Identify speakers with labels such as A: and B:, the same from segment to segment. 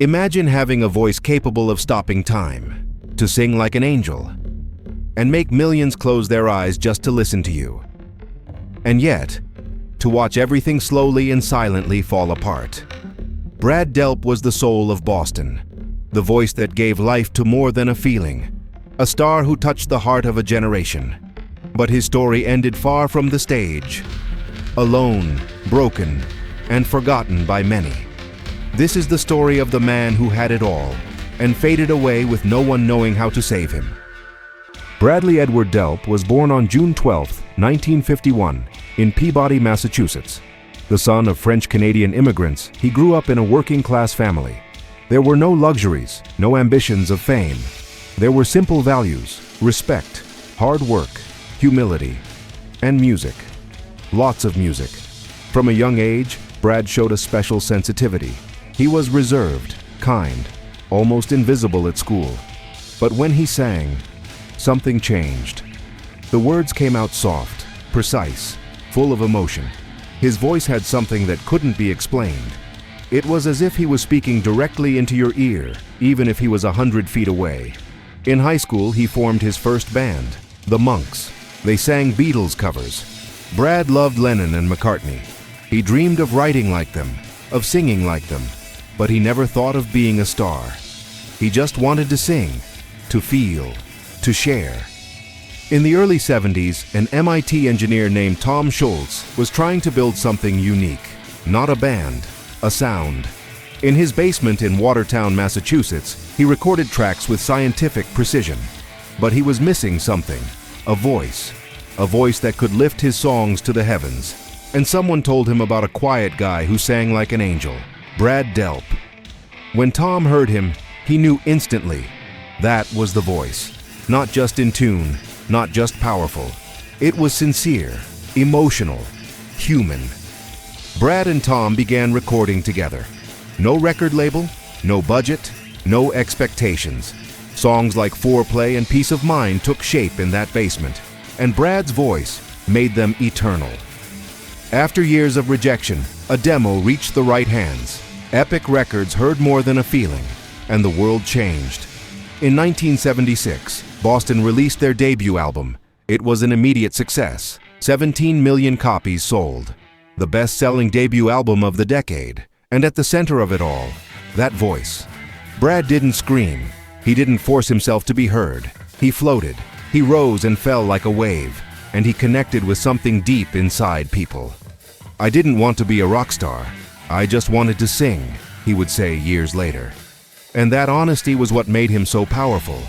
A: Imagine having a voice capable of stopping time, to sing like an angel, and make millions close their eyes just to listen to you. And yet, to watch everything slowly and silently fall apart. Brad Delp was the soul of Boston, the voice that gave life to more than a feeling, a star who touched the heart of a generation. But his story ended far from the stage, alone, broken, and forgotten by many. This is the story of the man who had it all and faded away with no one knowing how to save him. Bradley Edward Delp was born on June 12, 1951, in Peabody, Massachusetts. The son of French-Canadian immigrants, he grew up in a working-class family. There were no luxuries, no ambitions of fame. There were simple values: respect, hard work, humility, and music. Lots of music. From a young age, Brad showed a special sensitivity. He was reserved, kind, almost invisible at school. But when he sang, something changed. The words came out soft, precise, full of emotion. His voice had something that couldn't be explained. It was as if he was speaking directly into your ear, even if he was 100 feet away. In high school, he formed his first band, the Monks. They sang Beatles covers. Brad loved Lennon and McCartney. He dreamed of writing like them, of singing like them, but he never thought of being a star. He just wanted to sing, to feel, to share. In the early 70s, an MIT engineer named Tom Scholz was trying to build something unique. Not a band, a sound. In his basement in Watertown, Massachusetts, he recorded tracks with scientific precision. But he was missing something, a voice that could lift his songs to the heavens. And someone told him about a quiet guy who sang like an angel, Brad Delp. When Tom heard him, he knew instantly that was the voice. Not just in tune, not just powerful. It was sincere, emotional, human. Brad and Tom began recording together. No record label, no budget, no expectations. Songs like Foreplay and Peace of Mind took shape in that basement, and Brad's voice made them eternal. After years of rejection, a demo reached the right hands. Epic Records heard more than a feeling, and the world changed. In 1976, Boston released their debut album. It was an immediate success. 17 million copies sold. The best-selling debut album of the decade. And at the center of it all, that voice. Brad didn't scream. He didn't force himself to be heard. He floated. He rose and fell like a wave. And he connected with something deep inside people. "I didn't want to be a rock star. I just wanted to sing," he would say years later. And that honesty was what made him so powerful.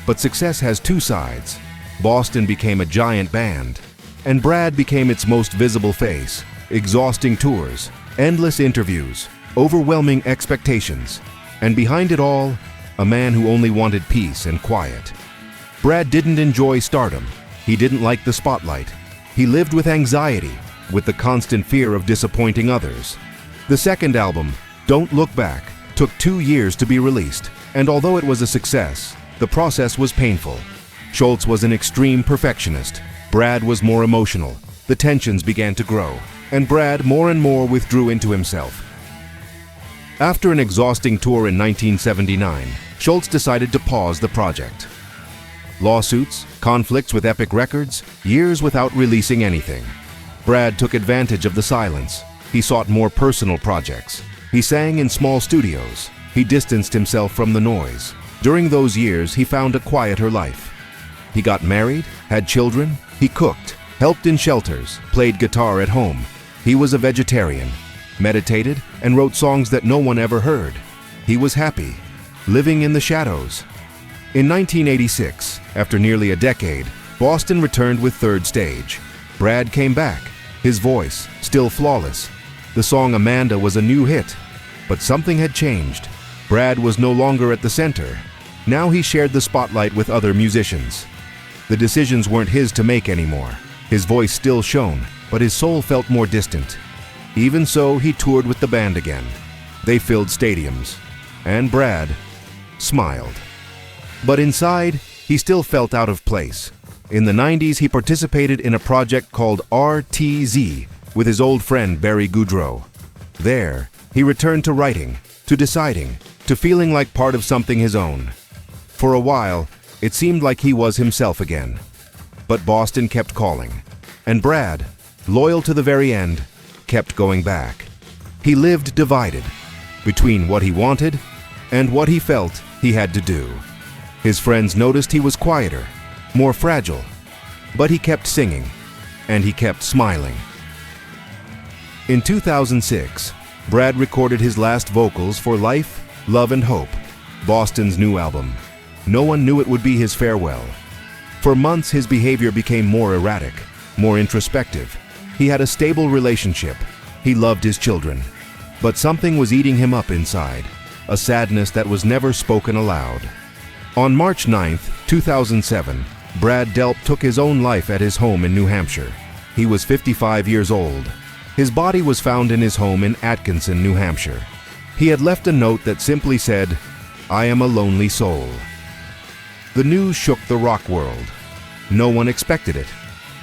A: But success has two sides. Boston became a giant band, and Brad became its most visible face. Exhausting tours, endless interviews, overwhelming expectations, and behind it all, a man who only wanted peace and quiet. Brad didn't enjoy stardom. He didn't like the spotlight. He lived with anxiety, with the constant fear of disappointing others. The second album, Don't Look Back, took 2 years to be released, and although it was a success, the process was painful. Scholz was an extreme perfectionist. Brad was more emotional. The tensions began to grow, and Brad more and more withdrew into himself. After an exhausting tour in 1979, Scholz decided to pause the project. Lawsuits, conflicts with Epic Records, years without releasing anything. Brad took advantage of the silence. He sought more personal projects. He sang in small studios. He distanced himself from the noise. During those years, he found a quieter life. He got married, had children, he cooked, helped in shelters, played guitar at home. He was a vegetarian, meditated, and wrote songs that no one ever heard. He was happy, living in the shadows. In 1986, after nearly a decade, Boston returned with Third Stage. Brad came back, his voice still flawless. The song Amanda was a new hit, but something had changed. Brad was no longer at the center. Now he shared the spotlight with other musicians. The decisions weren't his to make anymore. His voice still shone, but his soul felt more distant. Even so, he toured with the band again. They filled stadiums, and Brad smiled. But inside, he still felt out of place. In the 90s, he participated in a project called RTZ with his old friend Barry Goudreau. There, he returned to writing, to deciding, to feeling like part of something his own. For a while, it seemed like he was himself again. But Boston kept calling, and Brad, loyal to the very end, kept going back. He lived divided between what he wanted and what he felt he had to do. His friends noticed he was quieter, more fragile, but he kept singing, and he kept smiling. In 2006, Brad recorded his last vocals for Life, Love and Hope, Boston's new album. No one knew it would be his farewell. For months, his behavior became more erratic, more introspective. He had a stable relationship. He loved his children. But something was eating him up inside, a sadness that was never spoken aloud. On March 9, 2007, Brad Delp took his own life at his home in New Hampshire. He was 55 years old. His body was found in his home in Atkinson, New Hampshire. He had left a note that simply said, "I am a lonely soul." The news shook the rock world. No one expected it.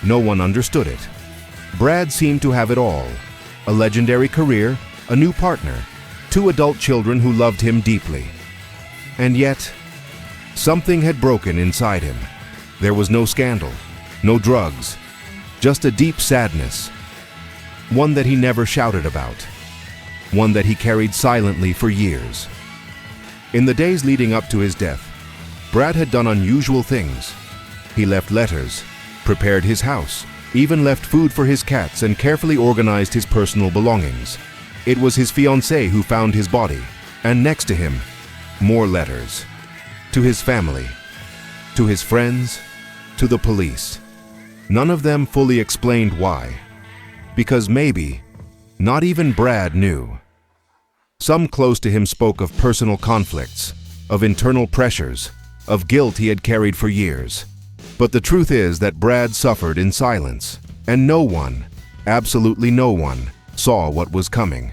A: No one understood it. Brad seemed to have it all: a legendary career, a new partner, 2 adult children who loved him deeply. And yet, something had broken inside him. There was no scandal, no drugs, just a deep sadness, one that he never shouted about, one that he carried silently for years. In the days leading up to his death, Brad had done unusual things. He left letters, prepared his house, even left food for his cats, and carefully organized his personal belongings. It was his fiancée who found his body, and next to him, more letters. To his family, to his friends, to the police. None of them fully explained why. Because maybe, not even Brad knew. Some close to him spoke of personal conflicts, of internal pressures, of guilt he had carried for years. But the truth is that Brad suffered in silence, and no one, absolutely no one, saw what was coming.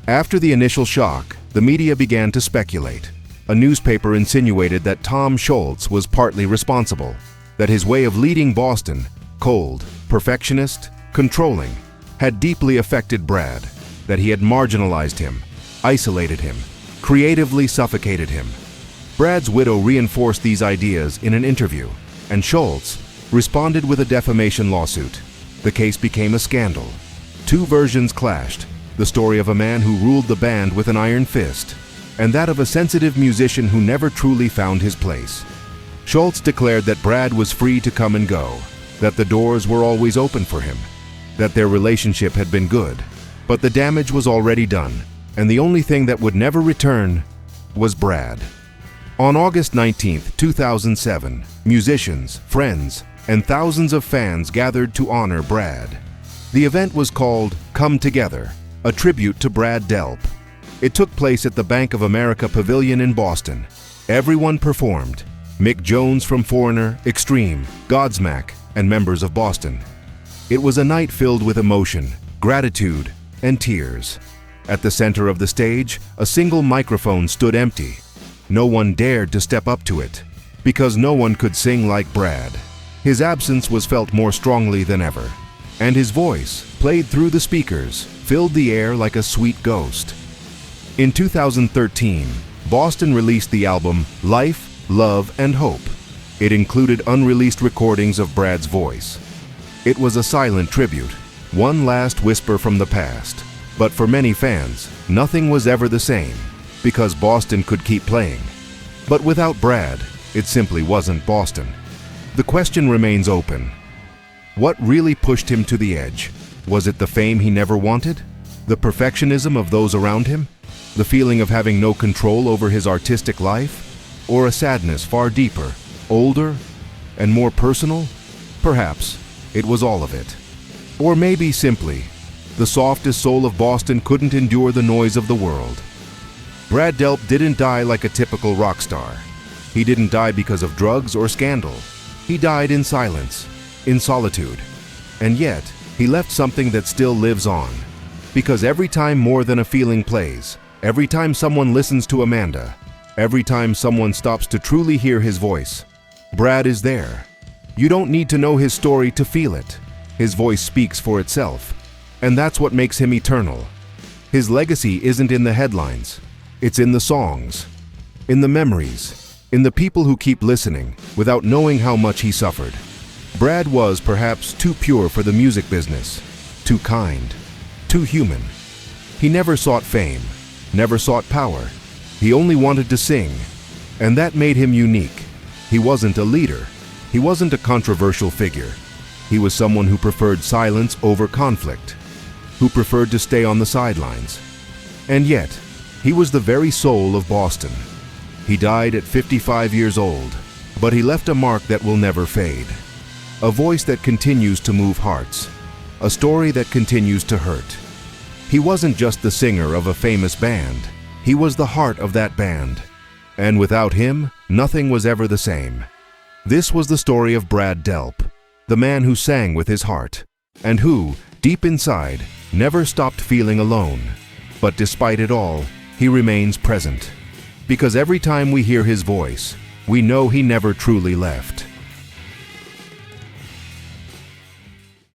A: After the initial shock, the media began to speculate. A newspaper insinuated that Tom Schultz was partly responsible, that his way of leading Boston, cold, perfectionist, controlling, had deeply affected Brad, that he had marginalized him, isolated him, creatively suffocated him. Brad's widow reinforced these ideas in an interview, and Schultz responded with a defamation lawsuit. The case became a scandal. 2 versions clashed: the story of a man who ruled the band with an iron fist, and that of a sensitive musician who never truly found his place. Schultz declared that Brad was free to come and go, that the doors were always open for him, that their relationship had been good, but the damage was already done, and the only thing that would never return was Brad. On August 19, 2007, musicians, friends, and thousands of fans gathered to honor Brad. The event was called Come Together, a tribute to Brad Delp. It took place at the Bank of America Pavilion in Boston. Everyone performed: Mick Jones from Foreigner, Extreme, Godsmack, and members of Boston. It was a night filled with emotion, gratitude, and tears. At the center of the stage, a single microphone stood empty. No one dared to step up to it, because no one could sing like Brad. His absence was felt more strongly than ever, and his voice, played through the speakers, filled the air like a sweet ghost. In 2013, Boston released the album Life, Love and Hope. It included unreleased recordings of Brad's voice. It was a silent tribute, one last whisper from the past. But for many fans, nothing was ever the same, because Boston could keep playing. But without Brad, it simply wasn't Boston. The question remains open. What really pushed him to the edge? Was it the fame he never wanted? The perfectionism of those around him? The feeling of having no control over his artistic life? Or a sadness far deeper, older, and more personal? Perhaps it was all of it. Or maybe simply, the softest soul of Boston couldn't endure the noise of the world. Brad Delp didn't die like a typical rock star. He didn't die because of drugs or scandal. He died in silence, in solitude. And yet, he left something that still lives on. Because every time More Than a Feeling plays, every time someone listens to Amanda, every time someone stops to truly hear his voice, Brad is there. You don't need to know his story to feel it. His voice speaks for itself. And that's what makes him eternal. His legacy isn't in the headlines. It's in the songs, in the memories, in the people who keep listening without knowing how much he suffered. Brad was perhaps too pure for the music business, too kind, too human. He never sought fame, never sought power. He only wanted to sing, and that made him unique. He wasn't a leader. He wasn't a controversial figure. He was someone who preferred silence over conflict, who preferred to stay on the sidelines. And yet, he was the very soul of Boston. He died at 55 years old, but he left a mark that will never fade. A voice that continues to move hearts, a story that continues to hurt. He wasn't just the singer of a famous band. He was the heart of that band. And without him, nothing was ever the same. This was the story of Brad Delp, the man who sang with his heart, and who, deep inside, never stopped feeling alone. But despite it all, he remains present. Because every time we hear his voice, we know he never truly left.